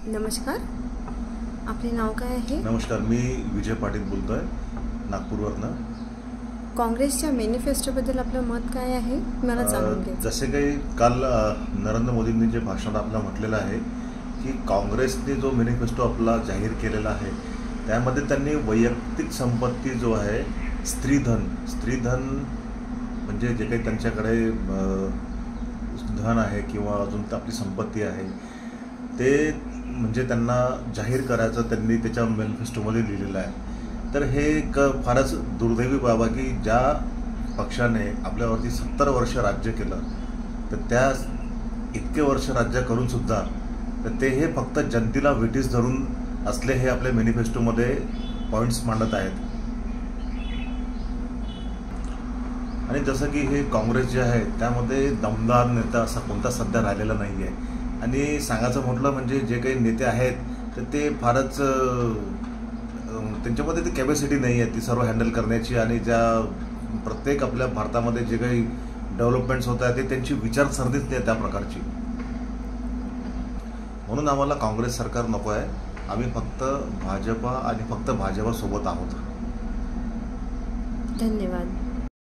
नमस्कार, आपले नाव काय आहे? नमस्कार, मी विजय पाटील बोलतोय नागपूरवरनं. काँग्रेसच्या मॅनिफेस्टोबद्दल आपलं मत काय आहे मला जाणून घ्यायचं. जसे काही काल नरेंद्र मोदींनी जे भाषणात आपलं म्हटलेलं आहे की काँग्रेसने जो मॅनिफेस्टो आपला जाहीर केलेला आहे त्यामध्ये त्यांनी वैयक्तिक संपत्ती जो आहे स्त्रीधन म्हणजे जे काही त्यांच्याकडे धन आहे किंवा अजून आपली संपत्ती आहे ते म्हणजे त्यांना जाहीर करायचं त्यांनी त्याच्या मॅनिफेस्टोमध्ये लिहिलेलं आहे. तर हे एक फारच दुर्दैवी बाब आहे की ज्या पक्षाने आपल्यावरती 70 वर्ष राज्य केलं तर त्या इतके वर्ष राज्य करूनसुद्धा तर ते हे फक्त जनतेला विटीस धरून असले हे आपल्या मॅनिफेस्टोमध्ये पॉईंट्स मांडत आहेत. आणि जसं की हे काँग्रेस जे आहे त्यामध्ये दमदार नेता असा कोणता सध्या राहिलेला नाही आहे. आणि सांगायचं म्हटलं म्हणजे जे काही नेते आहेत तर ते फारच त्यांच्यामध्ये ती कॅपॅसिटी नाही आहे ती सर्व हँडल करण्याची. आणि ज्या प्रत्येक आपल्या भारतामध्ये जे काही डेव्हलपमेंट्स होत आहेत ते त्यांची विचारसरणीच नाही त्या प्रकारची. म्हणून आम्हाला काँग्रेस सरकार नको आहे. आम्ही फक्त भाजपा आणि फक्त भाजपासोबत आहोत. धन्यवाद.